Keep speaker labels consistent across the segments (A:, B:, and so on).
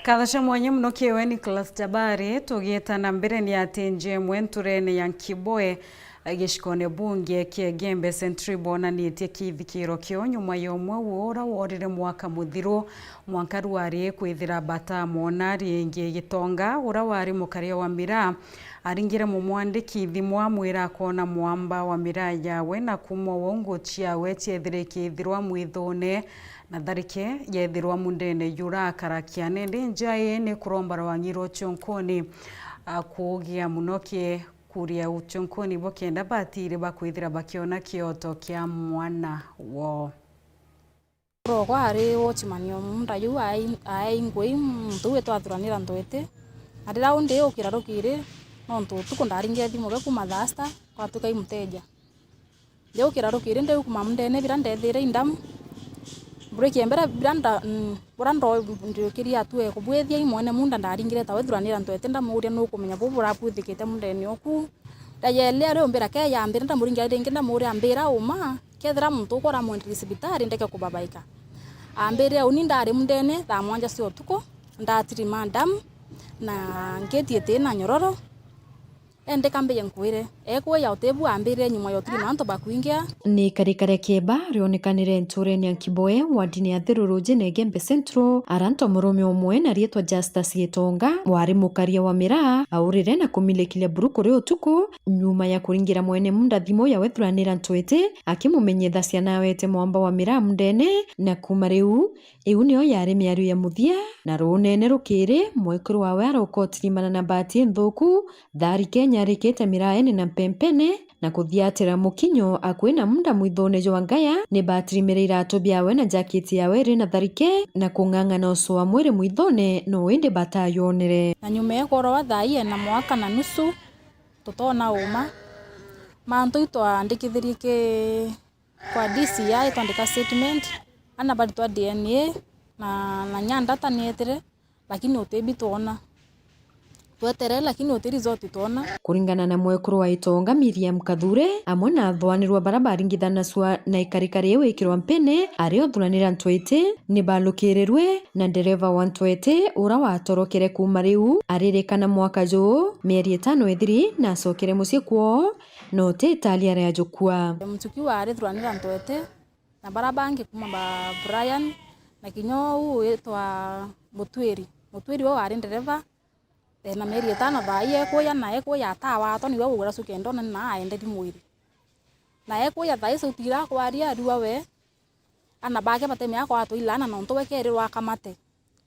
A: Kathasha mwanya muno kiwe Nicholas Jabari tugieta na mbere ni atinje mwenturene ya Kiboe gishikone bunge kia Gembe Central bonanitie kithikiro kio nyuma yomwe wora worire mwaka muthiru mwaka ruari kwithira bata monari ingi gitonga ura wari mukaria wa mira aringire mumwandiki thimwa mwira kona mwamba wa mira yawe na kumwa wongo chiawe chiethire kithirwa mwithone na tharike yethirwa mundene yura karakia nende njae ni kuromba rawangiro chonkoni kugia munokie kuria uchonkoni bokenda batire bakwithira bakiona kioto kia mwana wo
B: rogwa ari wochimanio munda yu ai ngui mtu wetu athuranira ndwete arira undi ukira rukire nontu tukundaringia thimu ge kuma thasta kwa tukai mteja leo ukira rukire ndio kuma mundene bira ndethire indamu break embera branda burando ndio kiria atue kubwethia imwene munda ndaringire tawe thuranira ndwete ndamuria no kumenya bo buraputhikite mundene oku ndayele ari ombera ke yambira ndamuringia ringi ndamuria ambira uma kethira muntu ukora mwendiri sibitari ndeke kubabaika ambire uni ndari mundene tha mwanja cio tuko ndatiri madam na ngetiete na nyororo ende kambe yankwire ekwe ya utebu ambire nyuma yotiri manto bakuingia
C: ni karikare keba rionekanire ntureni ya Kiboe wadini ya Thiruruje ne Gembe Central aranto murume omwe na rietwa Justus Gitonga wari mukaria wa mira aurire na kumilekile buruku rio tuku nyuma ya kuringira mwene munda thimo ya wethuranira ntwete akimumenyetha ciana wete mwamba wa mira mundene na kuma riu iu nio yari miario ya muthia na runene rukiri mwekuru wawe arokotirimana na bati nthuku thari Kenya rikete miraene na mpempene na kuthiatira mukinyo akwina munda mwithone jo ngaya ni batiri mirira atobiawe na jacket yawe rina tharike na kung'ang'ana uso wa mwiri mwithone no inde batayonere
B: na nyuma ekoro wa thai na mwaka na nusu tutona uma mantu itwandikithirie ke kwa DCI twandika statement ana bali twa DNA na nyanda tanietire lakini utebi tuona twetere lakini utiri zote tuona
C: kuringana na mwekuru wa Itonga Miriam Kathure amwe na thwanirwa barabaringithana swa na ikarikari yewe ikirwa mpene ario thuranira ntwete ni balukirerwe na dereva wa ntwete ura watorokere kuma riu aririkana mwaka jo mieri 5 ethiri na acokere mucie kwao no te Italia ya jukua
B: mtuki wa ari thuranira ntwete na barabangi kuma ba Brian na kinyo u etwa Mutwiri wo ari dereva na meri 5 thai ekuya na ekuya tawa to niwe ugura sukendo na aende dimwiri na ekuya thai sutira kwaria riwa we ana bage bateme yako ato ilana no ntowe kerirwa kamate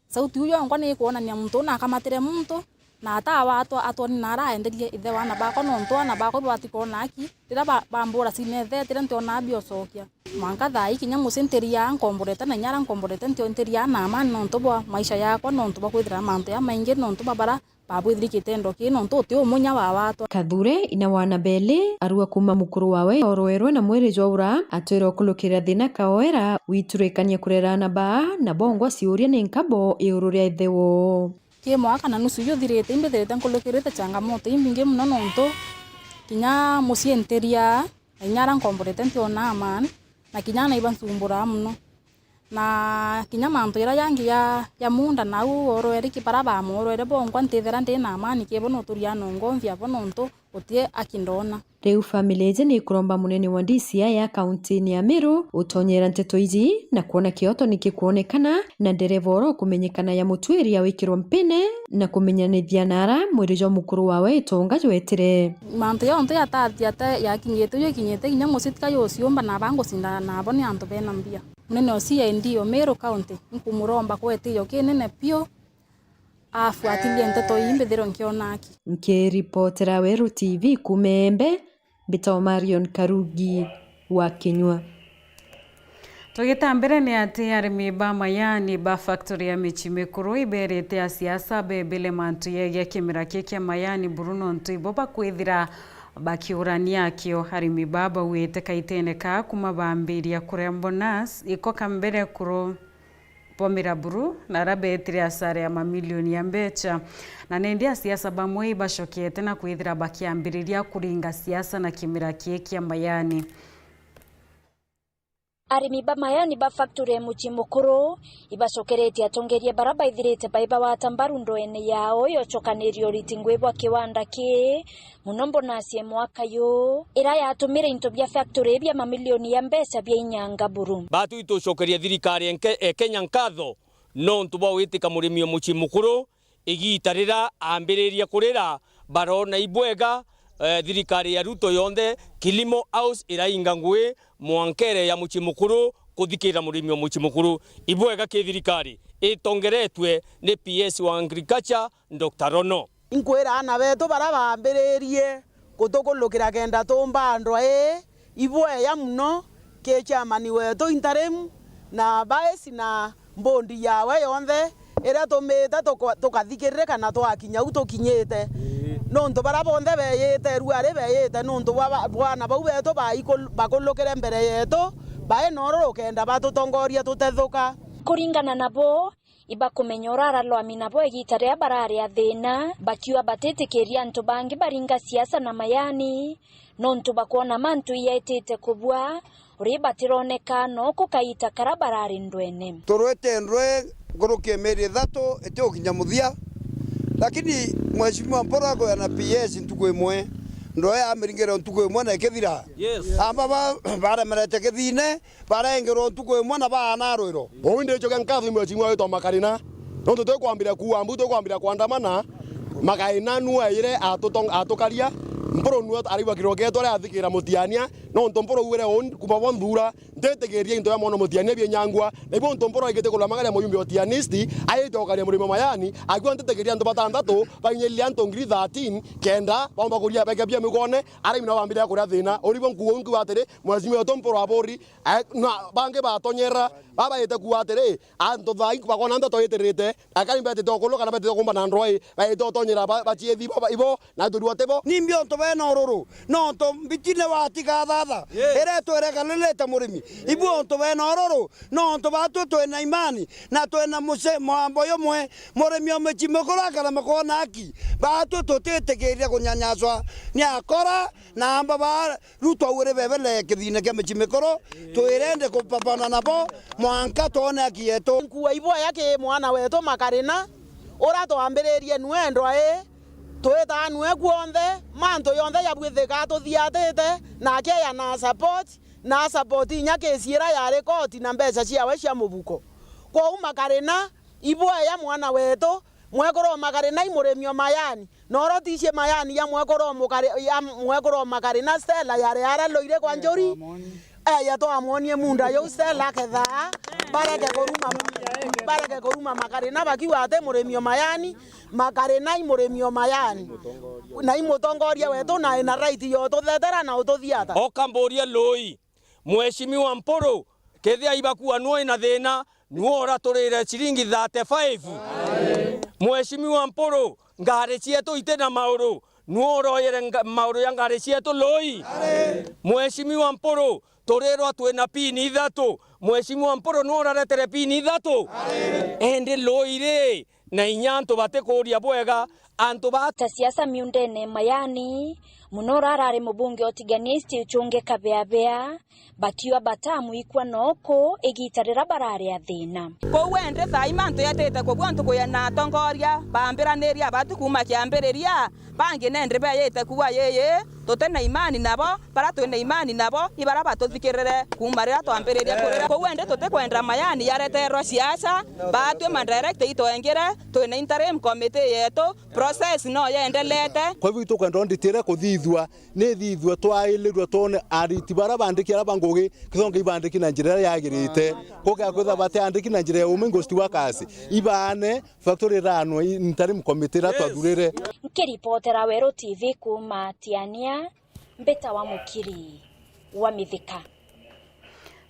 B: sauti uyo ngwa ni kuonania muntu na kamatire muntu na tawa ato ni nara aenderie ithe wana bako no nto na bako batiko naki tira bambura sinethe tira nto na biosokia mwanka thai kinya musenteria nkomborete na nyara nkomborete nto nteria na amani no nto bwa maisha yako no nto bakwithira manto ya maingi no nto babara babwithirikitendo kino ntuti umunya wa watu
C: Kathure ina wana bele arua kuma mukuru wawe oroerwe na mwere jwaura atwira kulukira thina kaoera witurekania kurerana ba na bongwa ciuria ni nkabo iururia ithewo
B: ki mwaka na nusu yo thirite imbethete nkulukirite changamoto imbinge muno nonto kinya musienteria inyara nkomborete ntiona amani na kinya na ibansumbura muno na kinya manto ira yangi ya munda na u oroeri kiparaba oroere bongwa ntethera ndina amani kebono turiano ngomvya bononto utie akindona
C: riu family je ni kuromba munene wa DCI ya county ni ya Meru utonyera nteto iji na kuona kioto nikikuonekana na dereva oro kumenyekana ya Mutwiri ya wikirwa mpene na kumenyanithia nara mwirijo mukuru wawe Itonga jwetire
B: manto ya onto ya tatia ya kinyete yo kinyete kinya musitka yo siomba na bango sinda na boni anto bena mbia munene osia ndio Meru county nkumuromba kwetiyo kinene pio afuatilie nteto imbethero nkionaki
C: nkiripotera Weru TV kumembe Bito Marion Karugi wa Kenywa
A: tugitambire ni ati arimi ba mayani ba factory ya michi mikuru iberete ya siasa bebele mantu yege kimira keke mayani Bruno ntibo bakwithira bakiurania kio arimi baba wete kaitene ka kuma bambiria kurembonas iko kambere kuro pomira buru na rabetri asare ya mamilioni ya mbecha na nendia siasa bamwe bashokete na kwithira bakiambiriria kuringa siasa na kimira keki ya mayani
D: arimi ba mayani ba factory ya muci mukuru ibacokeretie atongeria baraba ithirite baiba wa tambaru ndoene yao yochokanirio ritingwe bwa kiwanda ki muno mbonacie mwaka yu ira yatumire into bia factory bia mamilioni ya mbeca bia inyanga buru
E: batu itucokeria thirikari Kenya nkatho no ntuba witika murimi muci mukuru igitarira ambiriria kurira barona ibwega thirikari ya Ruto yonde Kilimo House irainga ngwe mwankere ya muci mukuru kuthikira murimi muci mukuru ibwega ki thirikari itongeretwe ni PS wa Agriculture Dr. Rono
F: inkwira ana beto barabambiririe kutukulukira kenda tumbandwa ibweya muno ke chamani wetu interim na baesi na mbondi yawe yonthe ira tumite tukathikirire kana twakinya utukinyite nonto barabonde beyete ruare beyete nonto bwana bau beto bakulukire mbere yetu bae nororo kenda batutongoria tutethuka
D: kuringana nabo iba kumenyorara lwami nabo egitarea barare athina bakiwa batetikiria ntu bangi baringa siasa na mayani nonto bakona mantu yetete kubwa uri batironeka no kukaita karabarari ndwene
G: turwete ndwe ngurukie meri thatu ete ukinya muthia lakini mheshimiwa Mporago na PS ntuko imwe ndoe amiringero ntuko imwe na ikithira amba bara merete kithine bara engero ntuko imwe na bana rwiro
H: oinde choka nkathi mheshimiwa wetu makarina no tutwe kwambira kuambu twe kwambira kwandamana makaina nuwa ire atukaria mporo nuwa ariwa kirogeto ria athikira mutiania no ntomporo wire on kuma bonthura ndetegeria into ya mono mutiania bie nyangwa na ibo ntomporo igete kula magari moyumbi otianisti ayitokaria murimo mayani agwa ndetegeria ndo batandatu banyelia ntongiri 13 kenda bomba kuria bega bia migone ari mina bambira kuria thina oribo nkuonku watire mwazimi otomporo abori na bange batonyera baba yete kuatire anto thai bakona ndo toyeterete akari mbete tokoloka na bete kumba na ndroi bayete otonyera bachiethi baba ibo na turuatebo
G: nimbio to bena ororo no to bitine watika thatha ere to ere kaleleta murimi ibu to bena ororo no to batu to na imani na to na muse mwambo yomwe murimi omechimokora kana makona aki batu to tetegeria kunyanyaswa ni akora na amba ba Ruto ure bebele kithine ke mechimekoro to irende kupapana nabo mwanka to na kieto
F: kuwa ibo yake mwana wetu makarina ora to ambiririe nwendwa tweta nwe kuonthe manto yonthe yabwithika tuthiatite nake ya na support inya kesiira ya rekoti na mbeca ciawe cia mubuko kwa makarina ibwa ya mwana wetu mwekoro makarina imuremio mayani noro ticie mayani ya mwekoro makarina Stella yare loire kwa njori ya to amonie munda yo Stella ketha bareke koruma makarina bakiwa ate muremio mayani makarina imuremio mayani na imutongoria wetu na ina right yo tuthetera na ututhiata
E: okamboria loi mheshimiwa Mporo kethia ibakuwa nuo ina thina nuora turire ciringi 35 mheshimiwa Mporo ngari cietu itena mauru nuoro yere mauru ya ngari cietu loi mheshimiwa Mporo torero twena pini ithatu mheshimiwa Mporo nuora retere pini ithatu ende loire na inyanto bate kuria bwega anto bata
D: siasa miundene mayani munora arare mubunge otiganisti uchunge kabeabea batiwa batamu ikwa noko egitarira barare athina
I: ko wende thai manto yatete ko bwantu ko yana tongoria bambiraneria batu kuma kiambiriria bangi nendre be yete kuwa yeye totena imani nabo para twena imani nabo ibara batuthikirire kumarira twambiriria kurira ko wende tote kwendra mayani yaretero siasa batwe mandirect itoengere twena interim committee yeto process no yendelete
H: kwa hivyo tukwenda nditire kuthithwa ni thithwa twailirwa tone ariti bara bandiki ara bangoge kithonge ibandiki na njira yagirite koka kwetha bate andiki na njira umengo sti wakasi ibane factory rano interim committee ra twathurire
D: nkiripotera Wero TV kuma Tiania Mbeta wa Mukiri wa Mithika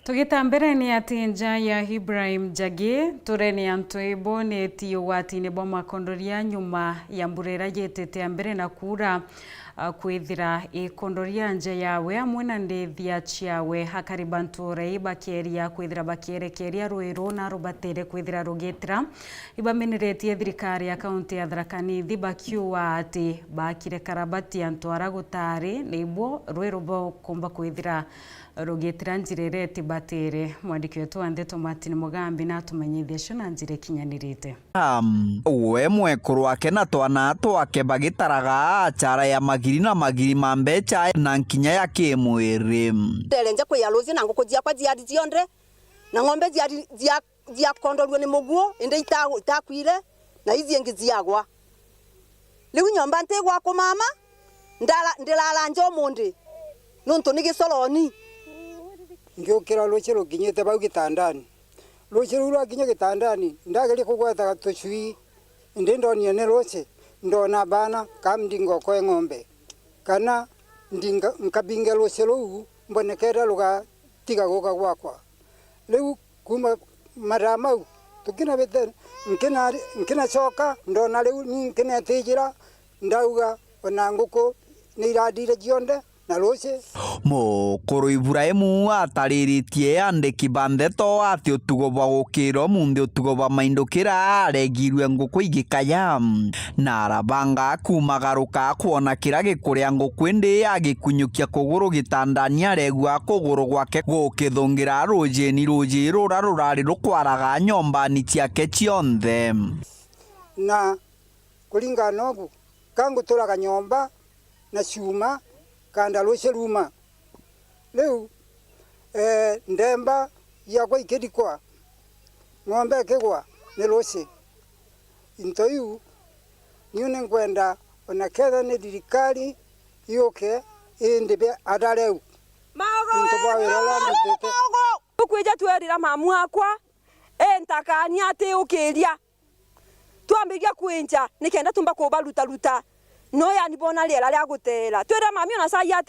A: tugitambere ni ati nja ya Ibrahim Jage tureni antoibo ni tio watini bwa makondoria nyuma ya mburera yetete ambere na kura kwithira ikondoria nje yawe amwe na ndethia ciawe hakaribanture bakeria kwithira bakerekeria ruiro na rubatere kwithira rugetira ibameneretie thirikari ya kaunti ya Tharaka Nithi bakiuwa ati bakire karabati antwara gutari nibwo ruiro bo komba kwithira rugetira njirereti Batire. Mwandiki wetu Andeto Martin Mugambi na tumenyithia shona njire kinyanirite.
J: We mwekuru wake na twana twake bagitaraga achara ya magiri na magiri ma mbeca na nkinya ya kimwiri.
K: Ndelenje kwiyaruzi na nguku ziakwa ziari ziondre na ng'ombe zia kondorwe ni muguo inde itakwire na izi engi ziagwa. Liu nyomba ntegwa ku mama ndilala njo mundi nuntu ni gisoloni
L: ngiukira ruchiro kinyete bau gitandani ruchiro rwa kinye gitandani ndageri kugweta tuchui inde ndonie ne roche ndona bana kamdingo ko ng'ombe kana ndinga nkabinga ruchiro mbonekera luga tiga goka gwakwa leu kuma maramau tukina bete nkina choka ndona leu nkina tejira ndauga onanguko ni iradire jionde na roche
J: Mukuru Ibrahimu atariritie andiki bandeto ati utugo bwa gukira mundi utugo bwa maindukira aregirwe nguku igikaya na arabanga kumagaruka kuona kira gikuria nguku indi agikunyukia kuguru gitandani aregwa kuguru gwake gukithungira ruji rura rurari rukwaraga nyombani ciake cionthe
L: na kulingana ugu kangu turaga nyomba na shuma kanda roche ruma leu ndemba yakwa ikedikwa ng'ombe kegwa ne roche intoyu niune ngwenda onaketha ne dirikali yoke indebe adareu
M: ukwija twerira mamu akwa entakani ati ukiria twambiria kwinja nikenda tumba kubaruta no yani bona liela lya gutera twira mami ona sai ati